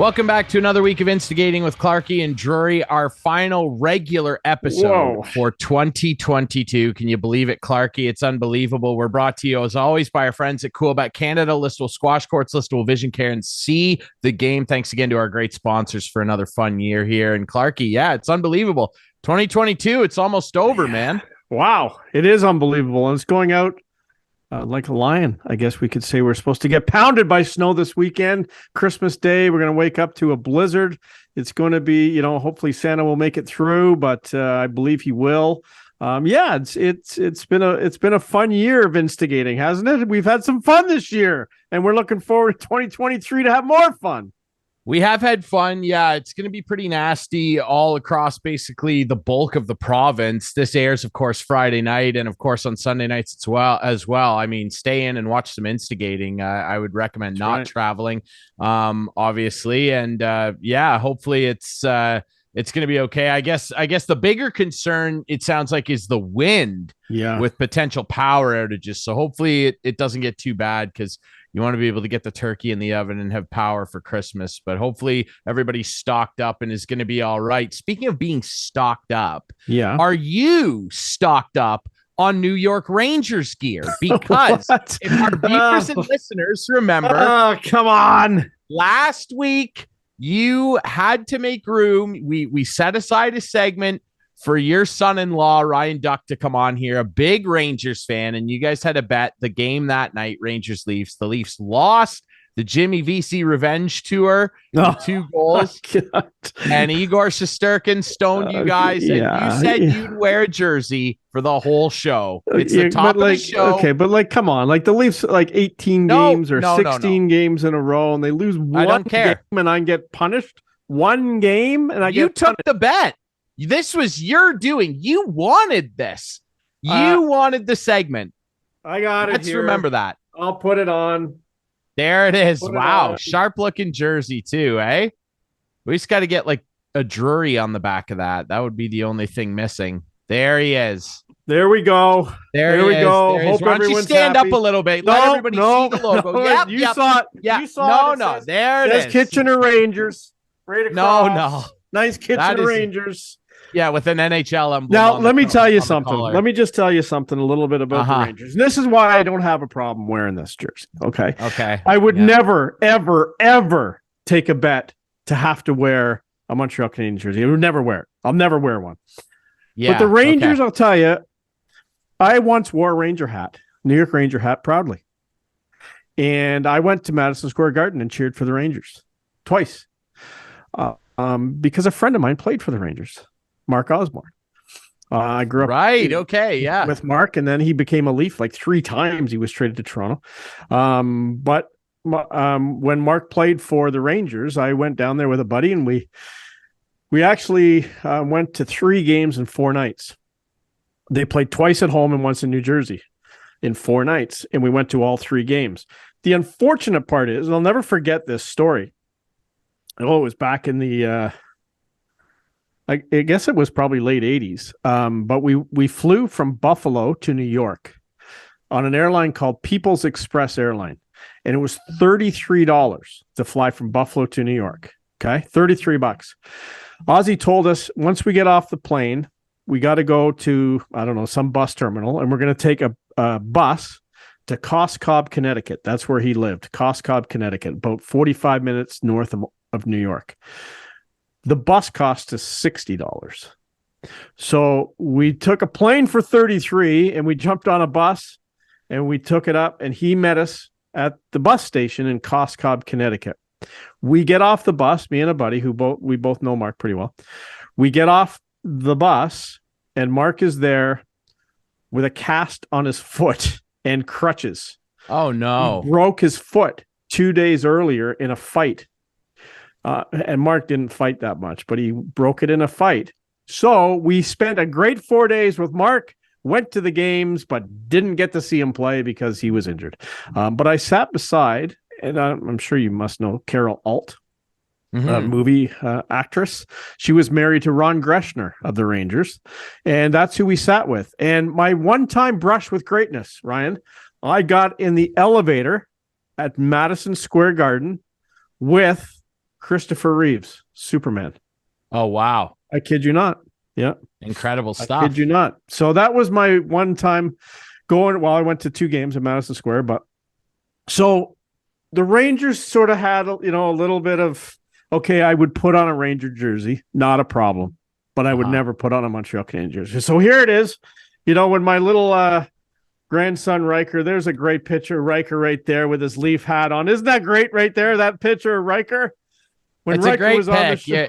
Welcome back to another week of Instigating with Clarkey and Drury, our final regular episode for 2022. Can you believe it, Clarkey? It's unbelievable. We're brought to you, as always, by our friends at Coolbet Canada, Listowel Squash Courts, Listowel Vision Care, and See the Game. Thanks again to our great sponsors for another fun year here. And Clarkey, yeah, it's unbelievable. 2022, it's almost over, man. Wow, it is unbelievable. And it's going out like a lion, I guess we could say. We're supposed to get pounded by snow this weekend. Christmas Day, we're going to wake up to a blizzard. It's going to be, hopefully Santa will make it through, but I believe he will. It's been a fun year of Instigating, hasn't it? We've had some fun this year, and we're looking forward to 2023 to have more fun. We have had fun. Yeah, it's going to be pretty nasty all across basically the bulk of the province. This airs, of course, Friday night, and of course on Sunday nights as well. I mean, stay in and watch some Instigating. I would recommend not traveling, obviously, and hopefully it's going to be okay. I guess the bigger concern, it sounds like, is the wind. Yeah, with potential power outages. So hopefully it doesn't get too bad, because you want to be able to get the turkey in the oven and have power for Christmas. But hopefully everybody's stocked up and is going to be all right. Speaking of being stocked up, are you stocked up on New York Rangers gear? Because if our viewers and listeners remember, come on, last week you had to make room. We set aside a segment for your son-in-law, Ryan Duck, to come on here, a big Rangers fan, and you guys had to bet the game that night, Rangers-Leafs. The Leafs lost the Jimmy VC Revenge Tour, 2 goals, and Igor Shesterkin stoned you guys, and you said you'd wear a jersey for the whole show. It's the top of the show. Okay, but come on. The Leafs, 18 games or 16 games in a row, and they lose one game, and I get punished? One game, and You took the bet. This was your doing. You wanted this. You wanted the segment. I got it. Let's remember that. I'll put it on. There it is. Wow. Sharp looking jersey too, eh? We just got to get a Drury on the back of that. That would be the only thing missing. There he is. There we go. There we go. Hope Why don't you stand up a little bit? Let everybody see the logo. You saw it. Yeah. You saw it. There it is. Kitchener Rangers. Right across. No. Nice Kitchener Rangers. Yeah, with an NHL emblem. Now, let me tell you something. Let me just tell you something a little bit about the Rangers. And this is why I don't have a problem wearing this jersey. Okay. I would never, ever, ever take a bet to have to wear a Montreal Canadiens jersey. I would never wear it. I'll never wear one. Yeah, but the Rangers, I'll tell you, I once wore a Ranger hat, New York Ranger hat, proudly. And I went to Madison Square Garden and cheered for the Rangers twice. Because a friend of mine played for the Rangers. Mark Osborne. I grew up with Mark, and then he became a Leaf 3 times. He was traded to Toronto. But when Mark played for the Rangers, I went down there with a buddy, and we actually went to 3 games in 4 nights. They played twice at home and once in New Jersey in 4 nights, and we went to all 3 games. The unfortunate part is, and I'll never forget this story. It was back in the I guess it was probably late 80s. But we flew from Buffalo to New York on an airline called People's Express Airline. And it was $33 to fly from Buffalo to New York. Okay. $33. Ozzy told us once we get off the plane, we got to go to, I don't know, some bus terminal, and we're going to take a bus to Coscob, Connecticut. That's where he lived. Coscob, Connecticut, about 45 minutes north of New York. The bus cost us $60. So we took a plane for $33, and we jumped on a bus, and we took it up, and he met us at the bus station in Coscob, Connecticut. We get off the bus, me and a buddy we both know Mark pretty well. We get off the bus, and Mark is there with a cast on his foot and crutches. Oh no. He broke his foot 2 days earlier in a fight. And Mark didn't fight that much, but he broke it in a fight. So we spent a great 4 days with Mark, went to the games, but didn't get to see him play because he was injured. But I sat beside, and I'm sure you must know Carol Alt, movie actress. She was married to Ron Greshner of the Rangers, and that's who we sat with. And my one-time brush with greatness, Ryan, I got in the elevator at Madison Square Garden with Christopher Reeves, Superman. Oh, wow. I kid you not. Yeah. Incredible stuff. I kid you not. So that was my one time going. Well, I went to 2 games at Madison Square, but so the Rangers sort of had, a little bit of, okay, I would put on a Ranger jersey, not a problem, but I would never put on a Montreal Canadiens jersey. So here it is, when my little grandson Riker, there's a great picture of Riker right there with his Leaf hat on. Isn't that great right there, that picture of Riker? When it's Riker a great was pick. On the show. Yeah.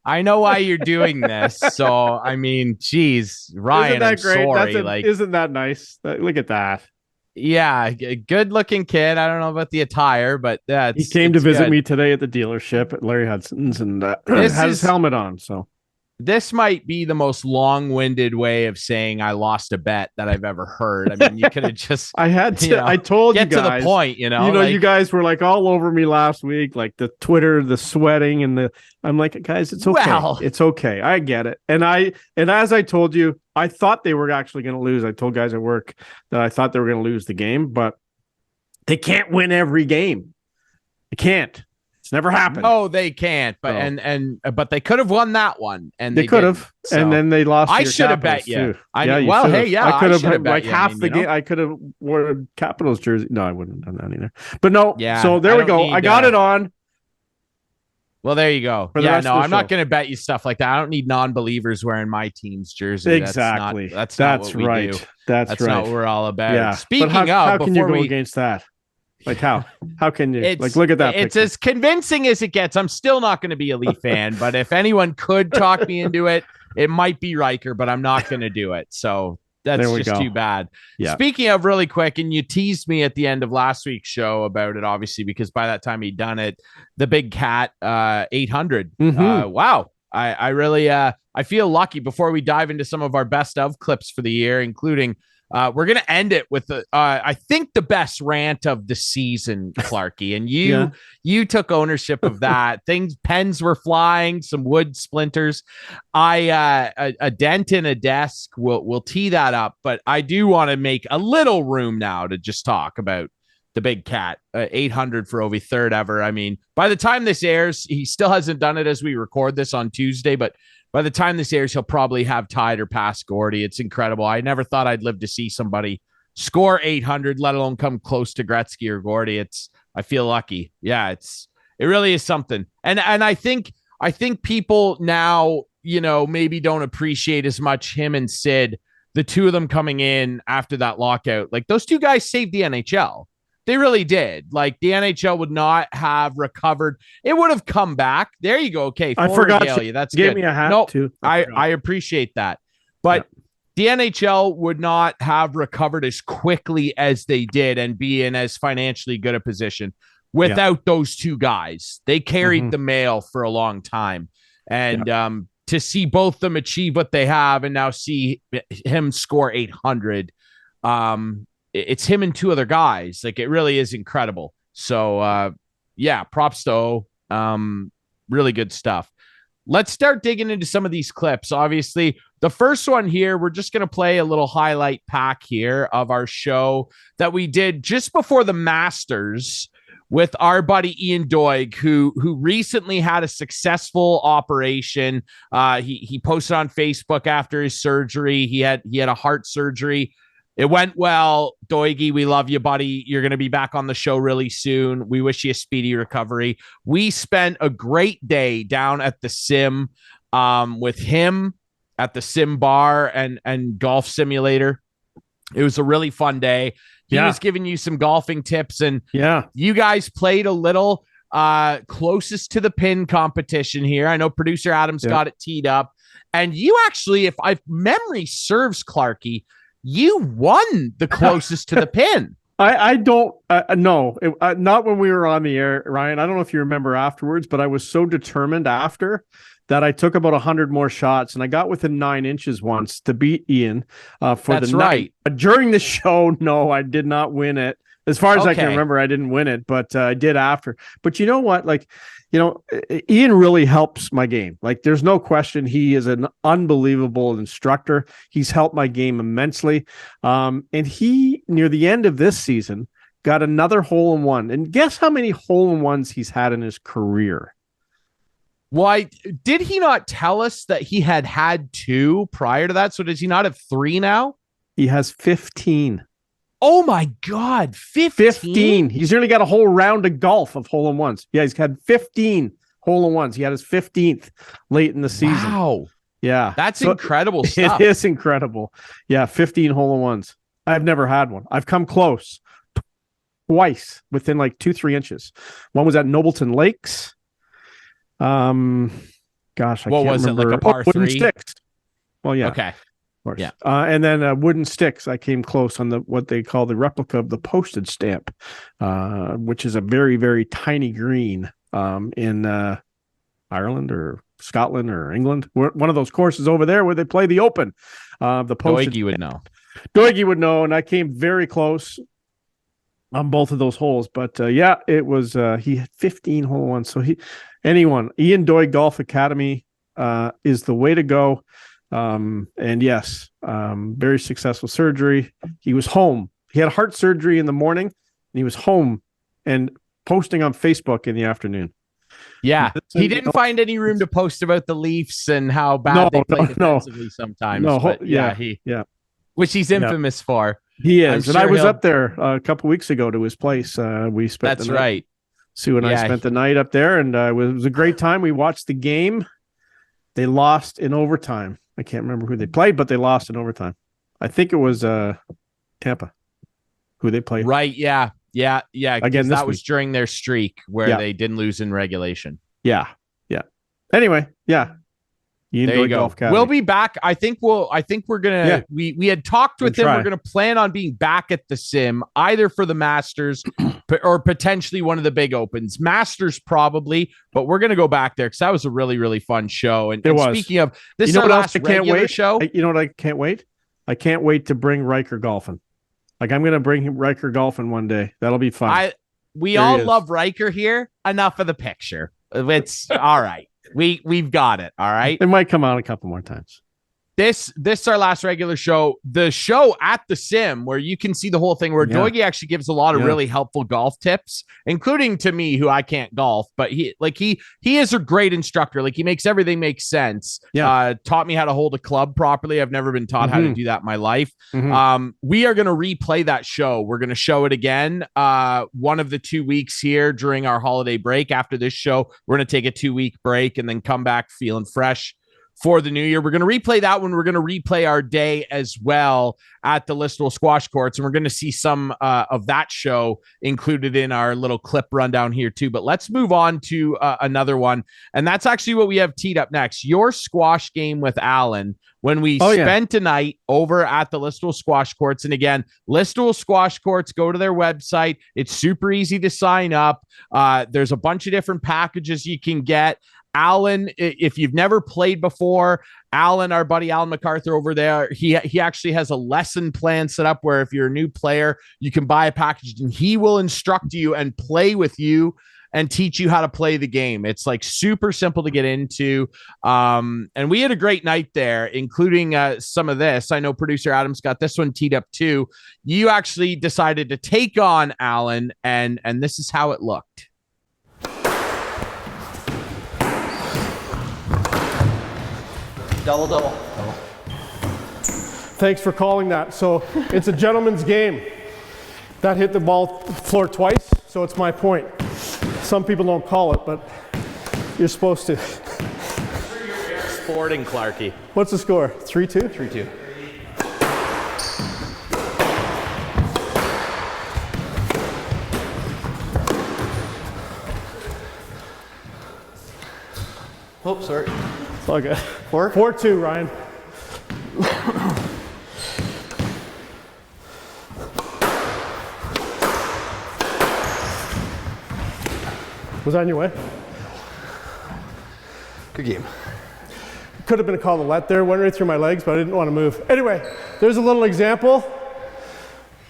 I know why you're doing this. So, I mean, geez, Ryan, I'm great? Sorry. Isn't that nice? Look at that. Yeah, good looking kid. I don't know about the attire, but he came to visit me today at the dealership at Larry Hudson's and has his helmet on. So this might be the most long-winded way of saying I lost a bet that I've ever heard. I mean, you could have just I told you guys. Get to the point, you guys were like all over me last week, like the Twitter, the sweating and I'm like, guys, it's okay. Well, it's okay. I get it. And as I told you, I thought they were actually going to lose. I told guys at work that I thought they were going to lose the game, but they can't win every game. They can't. It's never happened. No, they can't. But but they could have won that one, and they could have. So. And then they lost. I should have bet you. I could have like half the game. I could have worn Capitals jersey. No, I wouldn't have done that either. But no. Yeah. So there we go. I got it on. Well, there you go. Yeah, no, I'm not going to bet you stuff like that. I don't need non-believers wearing my team's jersey. Exactly. That's not what we do. That's right. Not what we're all about. Yeah. Speaking how can you go against that? Like how can you look at that? It's picture. As convincing as it gets. I'm still not going to be a Leaf fan, but if anyone could talk me into it, it might be Riker, but I'm not going to do it. So that's just too bad. Yeah. Speaking of really quick, and you teased me at the end of last week's show about it, obviously, because by that time he'd done it, the Big Cat 800. Mm-hmm. Wow. I really I feel lucky. Before we dive into some of our best of clips for the year, including we're going to end it with I think the best rant of the season, Clarkey, and you took ownership of that. Pens were flying, some wood splinters. A dent in a desk. We'll tee that up, but I do want to make a little room now to just talk about the Big Cat 800 for Ovi, third ever. I mean, by the time this airs, he still hasn't done it as we record this on Tuesday, but by the time this airs, he'll probably have tied or passed Gordy. It's incredible. I never thought I'd live to see somebody score 800, let alone come close to Gretzky or Gordy. I feel lucky. Yeah, it really is something. And I think people now, maybe don't appreciate as much him and Sid, the two of them coming in after that lockout. Like those two guys saved the NHL. They really did. Like the NHL would not have recovered. It would have come back. There you go. Okay. I forgot. That's gave good. Me a hat too. I appreciate that. But the NHL would not have recovered as quickly as they did and be in as financially good a position without those two guys. They carried the mail for a long time. And to see both of them achieve what they have and now see him score 800, it's him and two other guys. Like it really is incredible. So props to really good stuff. Let's start digging into some of these clips. Obviously, the first one here, we're just going to play a little highlight pack here of our show that we did just before the Masters with our buddy Ian Doig, who recently had a successful operation. He posted on Facebook after his surgery. He had a heart surgery. It went well. Doigy, we love you, buddy. You're going to be back on the show really soon. We wish you a speedy recovery. We spent a great day down at the Sim with him at the Sim bar and golf simulator. It was a really fun day. He was giving you some golfing tips, and you guys played a little closest to the pin competition here. I know producer Adam's got it teed up, and you actually, if memory serves, Clarkey, you won the closest to the pin. I don't know. Not when we were on the air, Ryan. I don't know if you remember afterwards, but I was so determined after that I took about 100 more shots, and I got within 9 inches once to beat Ian for the night. During the show, no, I did not win it. As far as I can remember, I didn't win it, but I did after. But you know what? Like, Ian really helps my game. Like, there's no question he is an unbelievable instructor. He's helped my game immensely. And he, near the end of this season, got another hole-in-one. And guess how many hole-in-ones he's had in his career? Why did he not tell us that he had 2 prior to that? So does he not have 3 now? He has 15. Oh my God, 15. He's nearly got a whole round of golf of hole-in-ones. Yeah, he's had 15 hole-in-ones. He had his 15th late in the season. Wow. Yeah. That's incredible stuff. It is incredible. Yeah, 15 hole-in-ones. I've never had one. I've come close twice within like 2-3 inches. One was at Nobleton Lakes. Gosh, I can't was remember. it, like a par 3? Wooden sticks. Well, yeah. Okay. Yeah. And then wooden sticks. I came close on what they call the replica of the postage stamp, which is a very, very tiny green in Ireland or Scotland or England. One of those courses over there where they play the Open. The postage. Doig would know. Doig would know, and I came very close on both of those holes. But yeah, it was he had 15 hole-in-ones. So Ian Doig Golf Academy is the way to go. And yes, very successful surgery. He was home. He had heart surgery in the morning, and he was home and posting on Facebook in the afternoon. Yeah, he didn't find any room to post about the Leafs and how bad they play defensively sometimes. Which he's infamous for. He is. And I was up there a couple weeks ago to his place. We spent That's right. Sue and I spent the night up there, and it was a great time. We watched the game. They lost in overtime. I can't remember who they played, but they lost in overtime. I think it was Tampa who they played. Right, yeah. Again, that was during their streak where they didn't lose in regulation. Yeah. Anyway, yeah. There you go. We'll be back. I think we're gonna. We had talked with him. We're gonna plan on being back at the Sim either for the Masters or potentially one of the big opens. Masters probably, but we're gonna go back there because that was a really, really fun show. And speaking of, this is our last regular show. You know what I can't wait? I can't wait to bring Riker golfing. Like I'm gonna bring him Riker golfing one day. That'll be fun. We all love Riker here. Enough of the picture. It's all right. We've got it. All right. It might come out a couple more times. This is our last regular show. The show at the Sim, where you can see the whole thing, where Doigy actually gives a lot of really helpful golf tips, including to me, who I can't golf, but he is a great instructor. Like he makes everything make sense. Yeah. Taught me how to hold a club properly. I've never been taught how to do that in my life. We are going to replay that show. We're going to show it again. One of the 2 weeks here during our holiday break. After this show, we're going to take a 2-week break and then come back feeling fresh for the new year. We're going to replay that one. We're going to replay our day as well at the Listowel squash courts. And we're going to see some of that show included in our little clip rundown here too. But let's move on to another one. And that's actually what we have teed up next. Your squash game with Alan when we spent a night over at the Listowel squash courts. And again, Listowel squash courts, go to their website. It's super easy to sign up. There's a bunch of different packages you can get. Alan, if you've never played before, Alan, our buddy Alan MacArthur over there, he actually has a lesson plan set up where if you're a new player, you can buy a package and he will instruct you and play with you and teach you how to play the game. It's like super simple to get into. And we had a great night there, including some of this. I know producer Adam's got this one teed up too. You actually decided to take on Alan, and this is how it looked. Double. Thanks for calling that. So it's a gentleman's game. That hit the ball floor twice, so it's my point. Some people don't call it, but you're supposed to. Sporting, Clarkey. What's the score? 3-2? 3-2. Oh, sorry. It's all good. 4-2, Ryan. Was that on your way? Good game. Could have been a call to let there. Went right through my legs, but I didn't want to move. Anyway, there's a little example.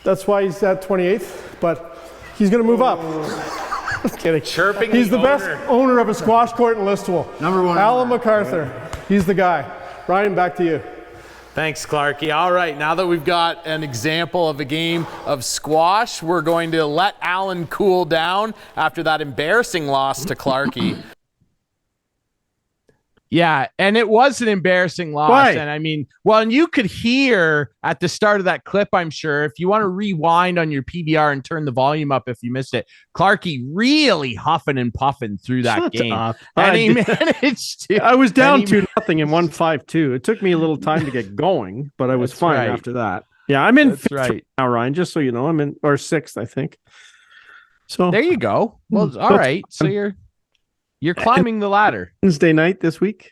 That's why he's at 28th, but he's going to move up. Just kidding. Chirping. He's the best owner of a squash court in Listowel. Number one. Alan MacArthur. He's the guy. Ryan, back to you. Thanks, Clarkey. All right, now that we've got an example of a game of squash, we're going to let Alan cool down after that embarrassing loss to Clarkey. Yeah, and it was an embarrassing loss. Why? And I mean, well, and you could hear at the start of that clip, I'm sure, if you want to rewind on your PVR and turn the volume up if you missed it, Clarkey really huffing and puffing through that game. And he managed to. I was down 2-0 in 1-5-2. It took me a little time to get going, but I was fine after that. Yeah, I'm in fifth right now, Ryan, just so you know. I'm in, or sixth, I think. So there you go. Well, all right. So you're climbing the ladder. Wednesday night this week,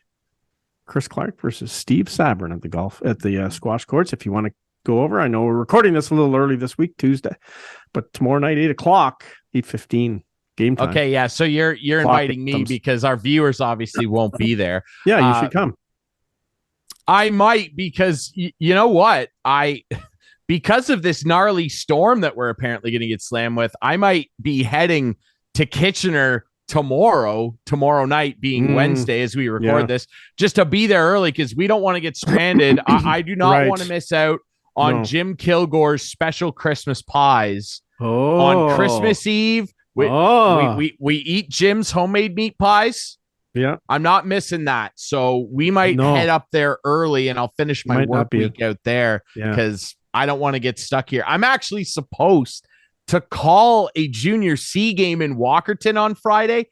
Chris Clark versus Steve Sabrin at the squash courts. If you want to go over, I know we're recording this a little early this week, Tuesday, but tomorrow night, 8:00, 8:15 game time. Okay, yeah. So you're inviting me because our viewers obviously won't be there. Yeah, you should come. I might, because you know what? Because of this gnarly storm that we're apparently going to get slammed with, I might be heading to Kitchener tomorrow night being Wednesday as we record this, just to be there early because we don't want to get stranded. I do not want to miss out on Jim Kilgore's special Christmas pies on Christmas Eve. We eat Jim's homemade meat pies. Yeah, I'm not missing that. So we might head up there early, and I'll finish my work week out there because I don't want to get stuck here. I'm actually supposed to call a junior C game in Walkerton on Friday.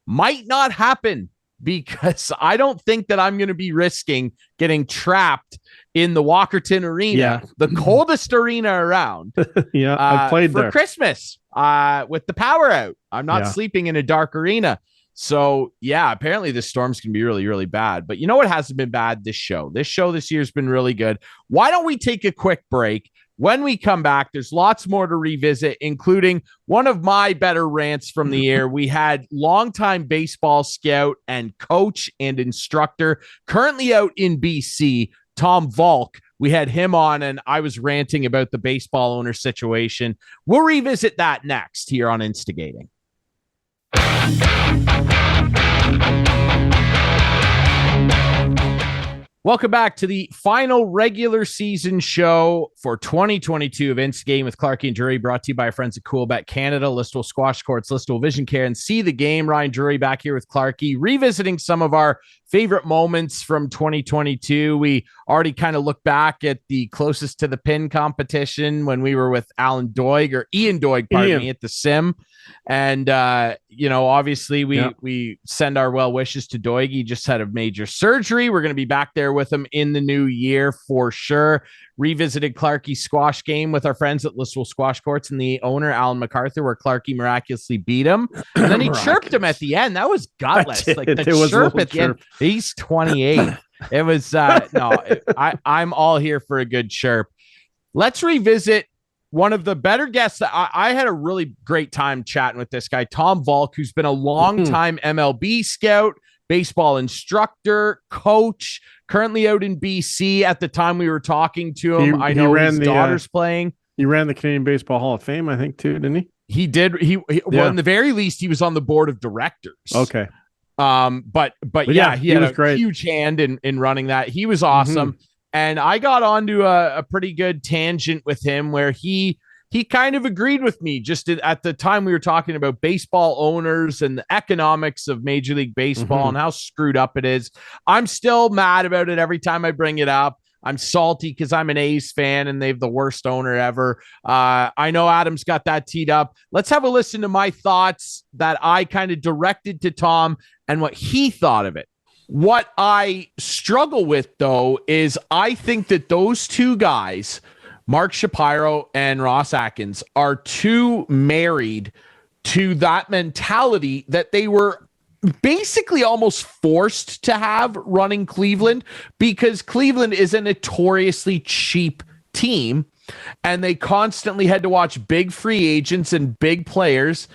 Might not happen because I don't think that I'm going to be risking getting trapped in the Walkerton arena, the coldest arena around. I played for there Christmas with the power out. I'm not sleeping in a dark arena. So, yeah, apparently this storm's going to be really, really bad. But you know what hasn't been bad? This show this year has been really good. Why don't we take a quick break? When we come back, there's lots more to revisit, including one of my better rants from the year. We had longtime baseball scout and coach and instructor, currently out in BC, Tom Valcke. We had him on, and I was ranting about the baseball owner situation. We'll revisit that next here on Instigating. Welcome back to the final regular season show for 2022 of Instigating with Clarkey and Drury, brought to you by our friends at Coolbet Canada, Listowel Squash Courts, Listowel Vision Care, and See the Game. Ryan Drury back here with Clarkey, revisiting some of our favorite moments from 2022. We already kind of look back at the closest to the pin competition when we were with Ian Doig, at the Sim. And, obviously we send our well wishes to Doig. He just had a major surgery. We're going to be back there with him in the new year for sure. Revisited Clarkey's squash game with our friends at Listowel Squash Courts and the owner, Alan MacArthur, where Clarkey miraculously beat him. And then he chirped him at the end. That was gutless. Like the chirp at the end. He's 28. It was, I'm all here for a good chirp. Let's revisit one of the better guests. That I had a really great time chatting with this guy, Tom Valcke, who's been a long-time MLB scout, baseball instructor, coach, currently out in BC. At the time we were talking to him, I know his daughter's playing. He ran the Canadian Baseball Hall of Fame, I think, too, didn't he? He did. Well, in the very least, he was on the board of directors. Okay. But he had a huge hand in running that. He was awesome. And I got onto a pretty good tangent with him where he kind of agreed with me just at the time we were talking about baseball owners and the economics of Major League Baseball and how screwed up it is. I'm still mad about it every time I bring it up. I'm salty because I'm an A's fan and they have the worst owner ever. I know Adam's got that teed up. Let's have a listen to my thoughts that I kind of directed to Tom and what he thought of it. What I struggle with, though, is I think that those two guys, Mark Shapiro and Ross Atkins, are too married to that mentality that they were basically almost forced to have running Cleveland, because Cleveland is a notoriously cheap team and they constantly had to watch big free agents and big players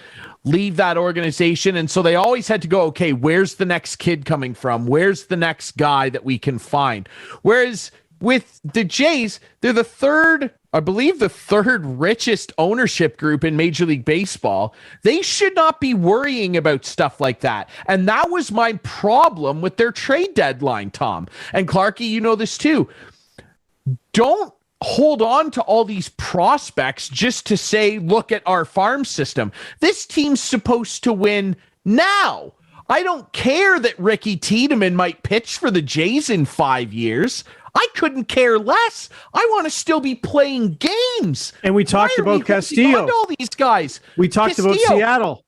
leave that organization. And so they always had to go, okay, where's the next kid coming from? Where's the next guy that we can find? Whereas with the Jays, they're the third richest ownership group in Major League Baseball. They should not be worrying about stuff like that. And that was my problem with their trade deadline, Tom. And Clarkey, you know this too. Don't hold on to all these prospects just to say, look at our farm system. This team's supposed to win now. I don't care that Ricky Tiedemann might pitch for the Jays in 5 years. I couldn't care less. I want to still be playing games. And we talked about Castillo. All these guys. We talked about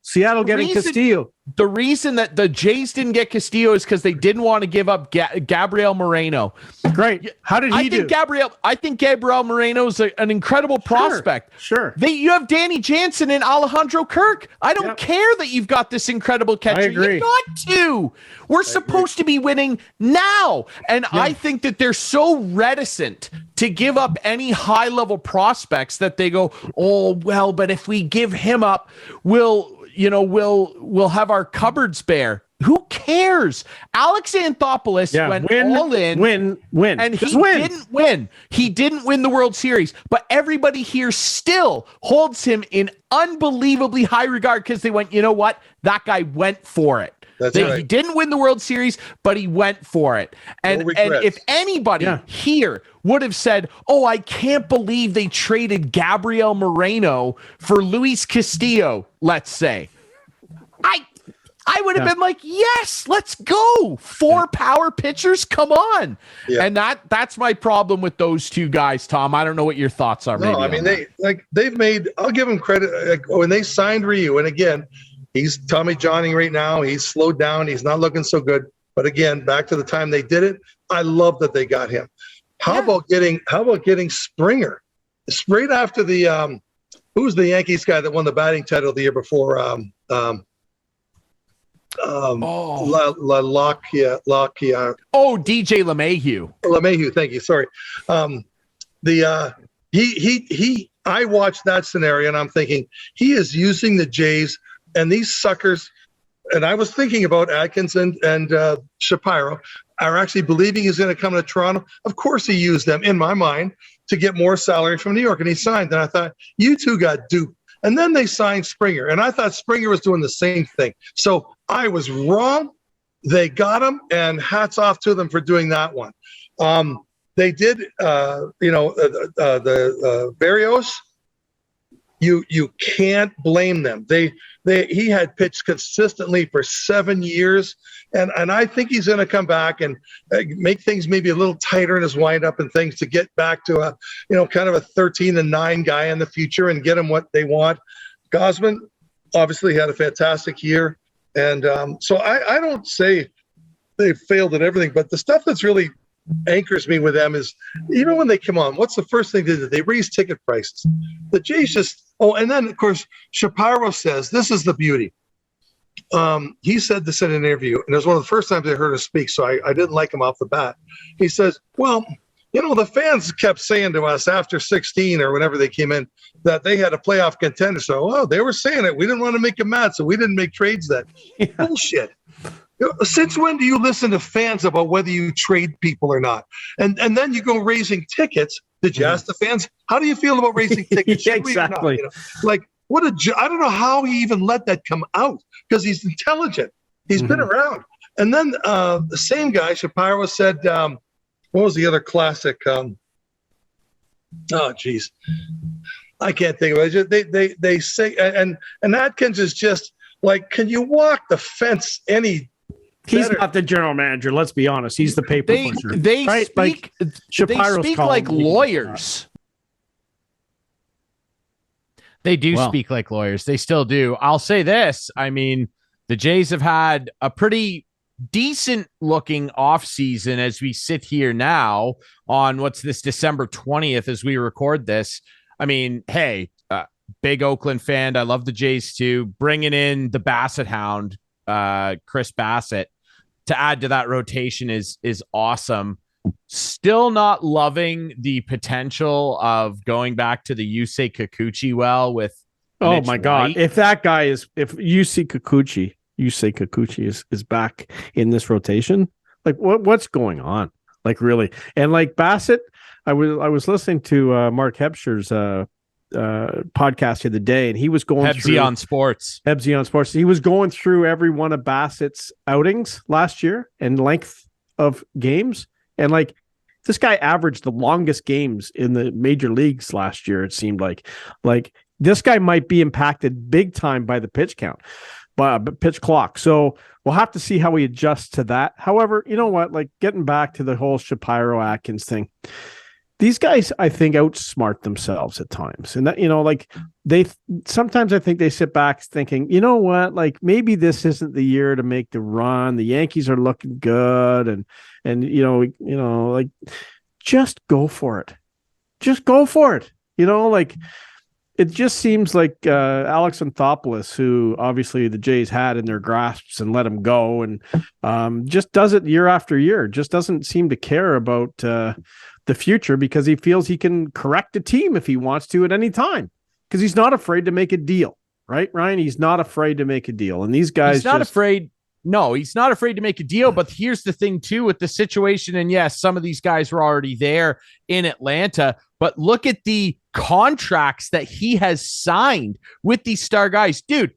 Seattle getting Castillo. The reason that the Jays didn't get Castillo is because they didn't want to give up Gabriel Moreno. Great. How did he do? I think Gabriel Moreno is an incredible prospect. Sure. You have Danny Jansen and Alejandro Kirk. I don't care that you've got this incredible catcher. I agree. You've got to. We're supposed to be winning now. And I think that they're so reticent to give up any high-level prospects that they go, oh, well, but if we give him up, we'll have our cupboards bare. Who cares? Alex Anthopoulos went all in. Win. And didn't win. He didn't win the World Series, but everybody here still holds him in unbelievably high regard because they went, you know what? That guy went for it. He didn't win the World Series, but he went for it. And if anybody here would have said, oh, I can't believe they traded Gabriel Moreno for Luis Castillo, let's say, I would have been like, yes, let's go. 4 power pitchers. Come on. Yeah. And that's my problem with those two guys, Tom. I don't know what your thoughts are. No, I mean, they've made, I'll give them credit. When they signed Ryu, and again, he's Tommy Johnning right now. He's slowed down. He's not looking so good. But again, back to the time they did it, I love that they got him. How about getting Springer? Straight after the who was the Yankees guy that won the batting title the year before? Lockyer. Oh, DJ LeMahieu. LeMahieu, thank you. Sorry. I watched that scenario and I'm thinking he is using the Jays and these suckers. And I was thinking about Atkins and Shapiro are actually believing he's going to come to Toronto. Of course, he used them in my mind to get more salary from New York, and he signed. And I thought, you two got duped. And then they signed Springer, and I thought Springer was doing the same thing. So I was wrong. They got him, and hats off to them for doing that one. They did, the Berrios. You can't blame them. He had pitched consistently for 7 years, and I think he's going to come back and make things maybe a little tighter in his windup and things to get back to a kind of a 13-9 guy in the future and get them what they want. Gosman obviously had a fantastic year, and so I don't say they failed at everything, but the stuff that's really anchors me with them is even when they come on, what's the first thing they did? They raised ticket prices. The Jays just and then of course Shapiro says this is the beauty. He said this in an interview, and it was one of the first times I heard him speak, so I didn't like him off the bat. He says, well, the fans kept saying to us after 16 or whenever they came in that they had a playoff contender. So they were saying it. We didn't want to make them mad, so we didn't make trades then. Bullshit. Since when do you listen to fans about whether you trade people or not? And then you go raising tickets. Did you ask the fans, how do you feel about raising tickets? Exactly. Like, I don't know how he even let that come out because he's intelligent. He's been around. And then the same guy, Shapiro, said, what was the other classic? Oh, geez. I can't think of it. They say, and Atkins is just like, can you walk the fence any He's not the general manager. Let's be honest. He's the paper pusher. They speak like lawyers. They do speak like lawyers. They still do. I'll say this. I mean, the Jays have had a pretty decent looking offseason as we sit here now on what's this December 20th as we record this. I mean, hey, big Oakland fan. I love the Jays too. Bringing in the Bassett Hound, Chris Bassett, to add to that rotation is awesome. Still not loving the potential of going back to the Yusei Kikuchi with oh Mitch my God. White. If Yusei Kikuchi is back in this rotation, like what's going on? Like really? And like Bassett, I was listening to Mark Hebscher's podcast the other day, and he was going through on Sports. He was going through every one of Bassett's outings last year and length of games. And like this guy averaged the longest games in the major leagues last year. It seemed like this guy might be impacted big time by the pitch count. pitch clock. So we'll have to see how he adjusts to that. However, you know what? Like getting back to the whole Shapiro Atkins thing, these guys, I think, outsmart themselves at times. And that, like sometimes I think they sit back thinking, you know what, like maybe this isn't the year to make the run. The Yankees are looking good. And like just go for it. Just go for it. Like it just seems like Alex Anthopoulos, who obviously the Jays had in their grasps and let him go, and just does it year after year, just doesn't seem to care about the future because he feels he can correct a team if he wants to at any time because he's not afraid to make a deal, right, Ryan? He's not afraid to make a deal. And these guys afraid. No, he's not afraid to make a deal. But here's the thing, too, with the situation. And yes, some of these guys were already there in Atlanta. But look at the contracts that he has signed with these star guys. Dude,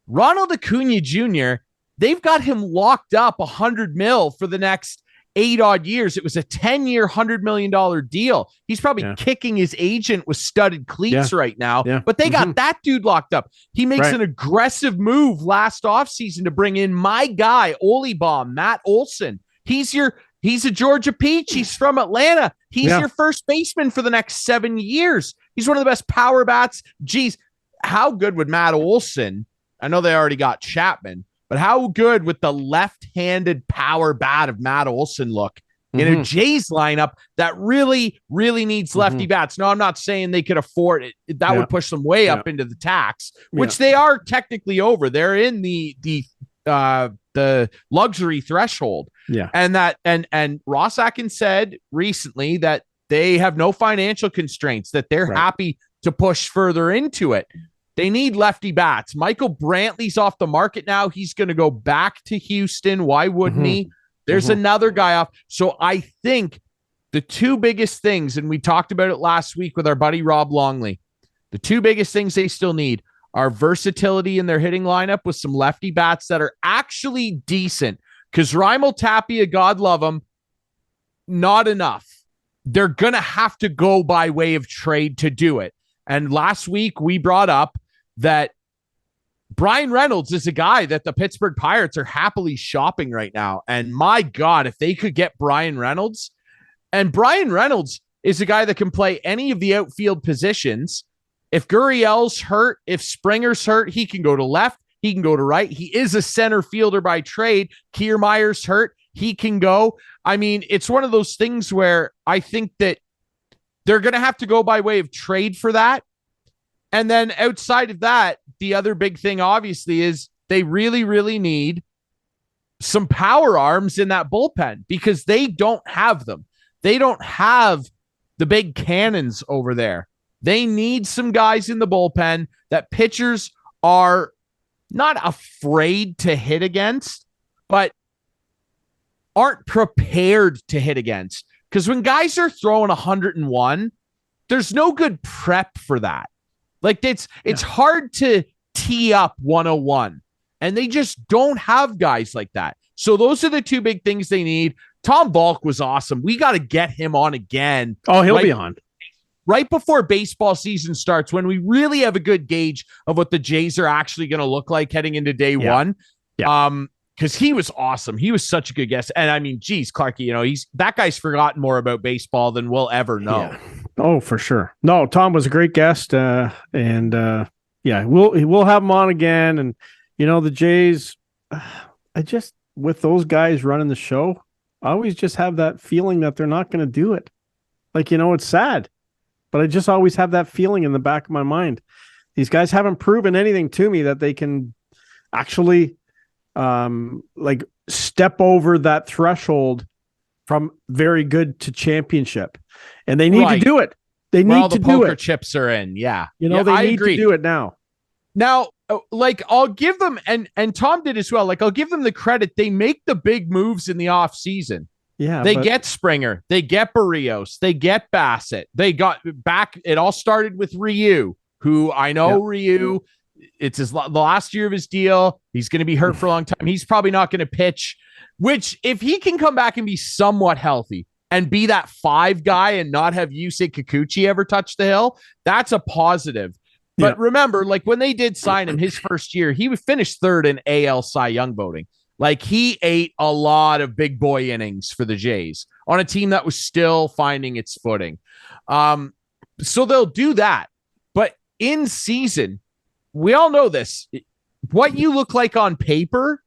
Ronald Acuna Jr., they've got him locked up $100 million for the next 8 odd years. It was a 10-year, $100 million deal. He's probably kicking his agent with studded cleats right now, but they got that dude locked up. He makes an aggressive move last offseason to bring in my guy, Olibom, Matt Olson. He's a Georgia Peach. He's from Atlanta. He's your first baseman for the next 7 years. He's one of the best power bats. Geez, how good would Matt Olson? I know they already got Chapman, but how good would the left-handed power bat of Matt Olson look in a Jays lineup that really, really needs lefty bats? No, I'm not saying they could afford it. That would push them way up into the tax, which they are technically over. They're in the luxury threshold. Yeah. And Ross Atkins said recently that they have no financial constraints, that they're happy to push further into it. They need lefty bats. Michael Brantley's off the market now. He's going to go back to Houston. Why wouldn't he? There's another guy off. So I think the two biggest things, and we talked about it last week with our buddy Rob Longley, the two biggest things they still need are versatility in their hitting lineup with some lefty bats that are actually decent. Because Raimel Tapia, God love him, not enough. They're going to have to go by way of trade to do it. And last week we brought up that Brian Reynolds is a guy that the Pittsburgh Pirates are happily shopping right now. And my God, if they could get Brian Reynolds, and Brian Reynolds is a guy that can play any of the outfield positions. If Gurriel's hurt, if Springer's hurt, he can go to left, he can go to right. He is a center fielder by trade. Kiermaier's hurt, he can go. I mean, it's one of those things where I think that they're going to have to go by way of trade for that. And then outside of that, the other big thing, obviously, is they really, really need some power arms in that bullpen because they don't have them. They don't have the big cannons over there. They need some guys in the bullpen that pitchers are not afraid to hit against, but aren't prepared to hit against. Because when guys are throwing 101, there's no good prep for that. Like it's hard to tee up 101, and they just don't have guys like that. So those are the two big things they need. Tom Valcke was awesome. We got to get him on again. Oh, he'll be on. Right before baseball season starts, when we really have a good gauge of what the Jays are actually going to look like heading into day one. Yeah. Because he was awesome. He was such a good guest. And I mean, geez, Clarkey, that guy's forgotten more about baseball than we'll ever know. Yeah. Oh, for sure. No, Tom was a great guest. We'll have him on again. And, the Jays, with those guys running the show, I always just have that feeling that they're not going to do it. Like, it's sad, but I just always have that feeling in the back of my mind. These guys haven't proven anything to me that they can actually step over that threshold from very good to championship, and they need to do it. They need to do it. Poker chips are in. Yeah. They need to do it now. Now, I'll give them, and Tom did as well. I'll give them the credit. They make the big moves in the off season. Yeah. They get Springer. They get Barrios. They get Bassett. They got back. It all started with Ryu, who I know Ryu. It's the last year of his deal. He's going to be hurt for a long time. He's probably not going to pitch, which if he can come back and be somewhat healthy and be that 5 guy and not have Yusei Kikuchi ever touch the hill, that's a positive. But remember, like when they did sign him his first year, he would finish third in AL Cy Young voting. Like he ate a lot of big boy innings for the Jays on a team that was still finding its footing. So they'll do that. But in season, we all know this. What you look like on paper,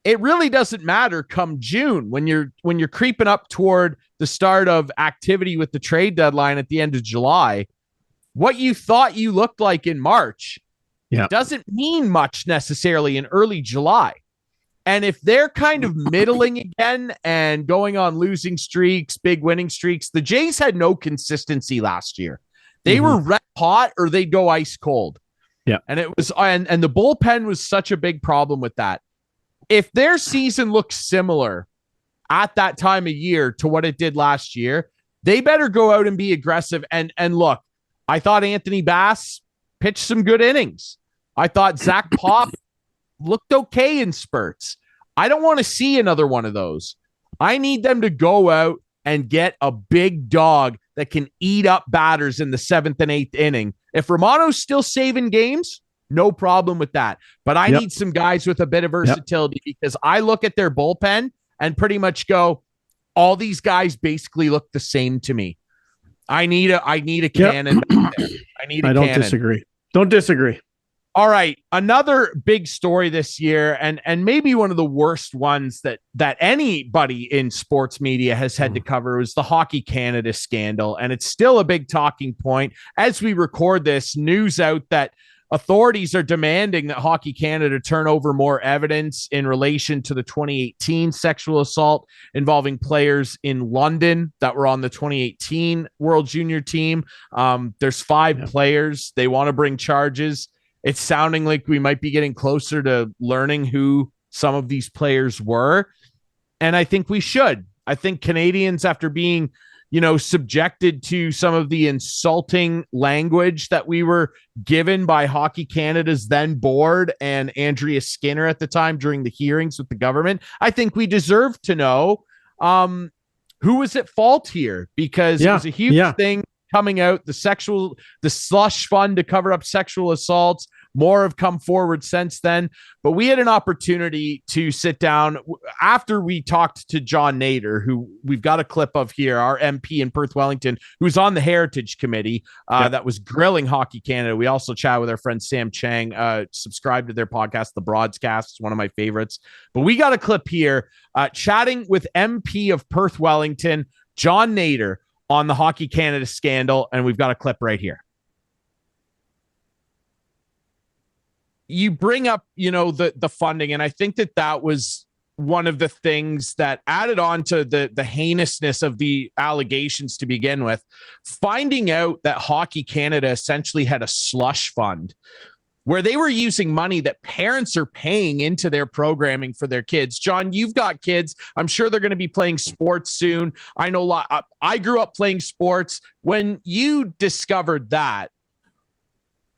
it really doesn't matter come June when you're creeping up toward the start of activity with the trade deadline at the end of July. What you thought you looked like in March doesn't mean much necessarily in early July. And if they're kind of middling again and going on losing streaks, big winning streaks, the Jays had no consistency last year. They were red hot or they'd go ice cold. Yeah. And it was, and the bullpen was such a big problem with that. If their season looks similar at that time of year to what it did last year, they better go out and be aggressive. And look, I thought Anthony Bass pitched some good innings. I thought Zach Pop looked okay in spurts. I don't want to see another one of those. I need them to go out and get a big dog that can eat up batters in the 7th and 8th inning. If Romano's still saving games, no problem with that. But I need some guys with a bit of versatility because I look at their bullpen and pretty much go, all these guys basically look the same to me. I need a cannon back there. I don't disagree. All right, another big story this year, and maybe one of the worst ones that anybody in sports media has had to cover was the Hockey Canada scandal, and it's still a big talking point. As we record this, news out that authorities are demanding that Hockey Canada turn over more evidence in relation to the 2018 sexual assault involving players in London that were on the 2018 World Junior team. There's 5 players. They want to bring charges. It's sounding like we might be getting closer to learning who some of these players were. And I think we should. I think Canadians, after being, subjected to some of the insulting language that we were given by Hockey Canada's then board and Andrea Skinner at the time during the hearings with the government, I think we deserve to know who was at fault here, because it was a huge thing coming out, the slush fund to cover up sexual assaults. More have come forward since then, but we had an opportunity to sit down after we talked to John Nader, who we've got a clip of here, our MP in Perth Wellington, who's on the Heritage Committee that was grilling Hockey Canada. We also chat with our friend Sam Chang, subscribe to their podcast, The Broadcast. It's one of my favorites, but we got a clip here chatting with MP of Perth Wellington, John Nader, on the Hockey Canada scandal, and we've got a clip right here. You bring up, the funding, and I think that was one of the things that added on to the heinousness of the allegations to begin with. Finding out that Hockey Canada essentially had a slush fund where they were using money that parents are paying into their programming for their kids. John, you've got kids. I'm sure they're going to be playing sports soon. I know I grew up playing sports. When you discovered that,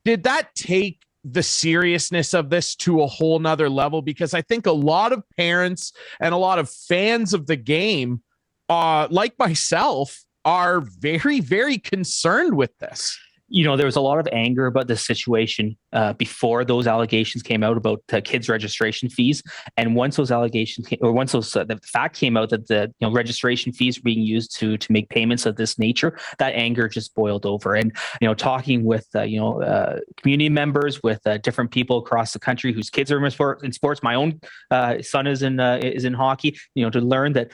did that take the seriousness of this to a whole nother level? Because I think a lot of parents and a lot of fans of the game, like myself, are very, very concerned with this. There was a lot of anger about this situation before those allegations came out about kids' registration fees. And once those allegations the fact came out that the registration fees were being used to make payments of this nature, that anger just boiled over. And talking with community members, with different people across the country whose kids are in sports. My own son is in hockey. To learn that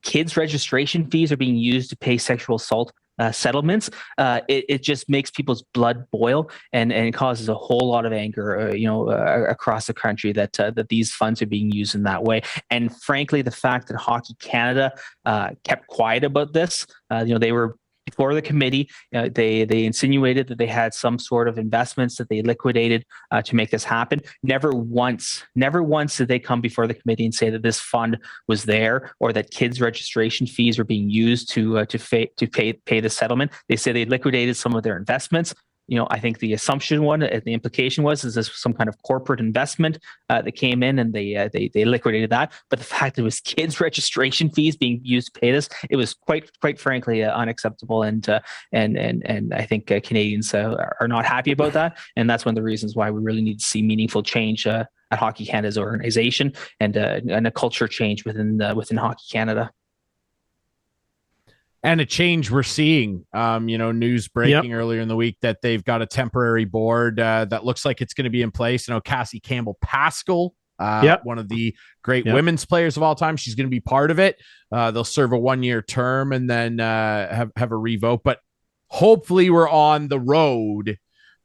kids' registration fees are being used to pay sexual assault settlements, it just makes people's blood boil, and it causes a whole lot of anger, across the country that these funds are being used in that way. And frankly, the fact that Hockey Canada kept quiet about this, they were before the committee, they insinuated that they had some sort of investments that they liquidated to make this happen. Never once did they come before the committee and say that this fund was there or that kids' registration fees were being used to pay the settlement. They say they liquidated some of their investments. I think the assumption the implication is this was some kind of corporate investment that came in and they liquidated that. But the fact that it was kids' registration fees being used to pay this, it was quite frankly unacceptable. And I think Canadians are not happy about that. And that's one of the reasons why we really need to see meaningful change at Hockey Canada's organization and a culture change within Hockey Canada. And a change we're seeing, news breaking earlier in the week that they've got a temporary board that looks like it's going to be in place. Cassie Campbell-Pascal, one of the great women's players of all time, she's going to be part of it. They'll serve a 1-year term and then have a revote. But hopefully we're on the road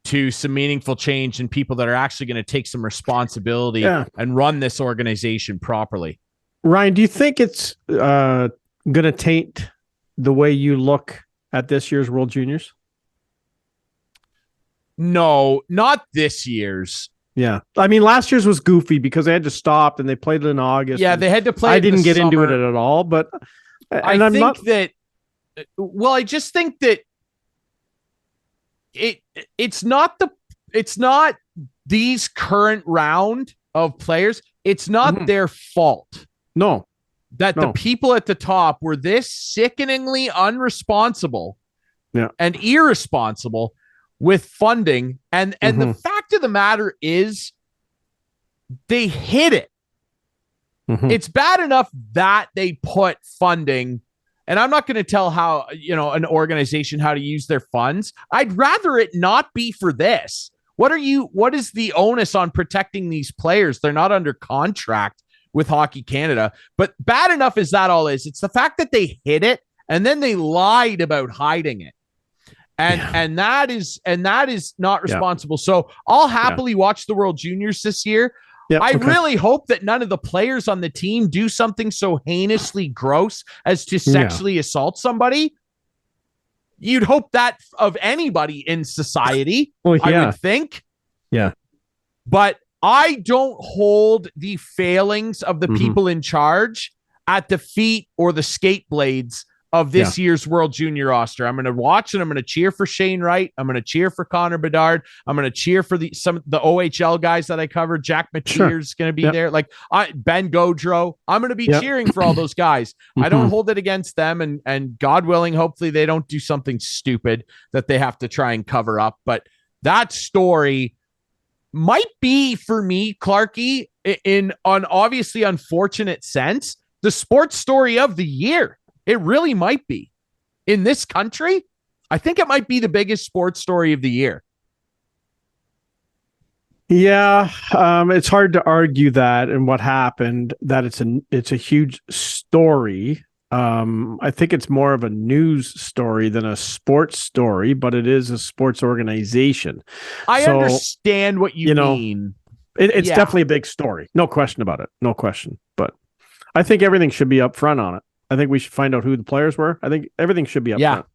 to some meaningful change and people that are actually going to take some responsibility and run this organization properly. Ryan, do you think it's going to taint the way you look at this year's World Juniors? No, not this year's. Yeah. I mean, last year's was goofy because they had to stop and they played it in August. Yeah, they had to play. I didn't get into it at all, but I just think that it's not these current round of players. It's not their fault. No. The people at the top were this sickeningly unresponsible and irresponsible with funding. And the fact of the matter is they hid it. It's bad enough that they put funding, and I'm not going to tell how, an organization how to use their funds. I'd rather it not be for this. What is the onus on protecting these players? They're not under contract with Hockey Canada, but bad enough as that all is. It's the fact that they hid it and then they lied about hiding it. And that is not responsible. So I'll happily watch the World Juniors this year. I really hope that none of the players on the team do something so heinously gross as to sexually assault somebody. You'd hope that of anybody in society, I would think. Yeah. But I don't hold the failings of the people in charge at the feet or the skate blades of this year's World Junior roster. I'm going to watch and I'm going to cheer for Shane Wright. I'm going to cheer for Connor Bedard. I'm going to cheer for the OHL guys that I covered. Jack Mateer's going to be there. Like Ben Gaudreau. I'm going to be cheering for all those guys. I don't hold it against them. And God willing, hopefully they don't do something stupid that they have to try and cover up. But that story might be, for me, Clarkey, in an obviously unfortunate sense, the sports story of the year. It really might be. In this country, I think it might be the biggest sports story of the year. Yeah, it's hard to argue that and what happened, that it's a huge story. I think it's more of a news story than a sports story, but it is a sports organization. I understand what you mean. It's definitely a big story. No question about it. No question. But I think everything should be up front on it. I think we should find out who the players were. I think everything should be up front.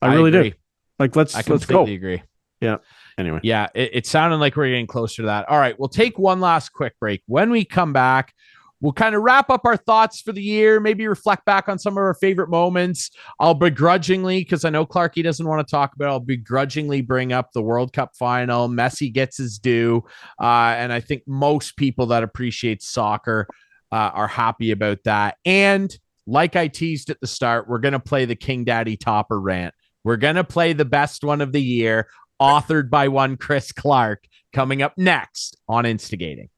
I really agree. do. Like, let's go. I completely agree. Yeah. Anyway. Yeah, it sounded like we're getting closer to that. All right, we'll take one last quick break. When we come back, we'll kind of wrap up our thoughts for the year, maybe reflect back on some of our favorite moments. I'll begrudgingly, because I know Clarkey doesn't want to talk about it, I'll begrudgingly bring up the World Cup final. Messi gets his due. And I think most people that appreciate soccer are happy about that. And like I teased at the start, we're going to play the King Daddy Topper rant. We're going to play the best one of the year, authored by one Chris Clark, coming up next on Instigating.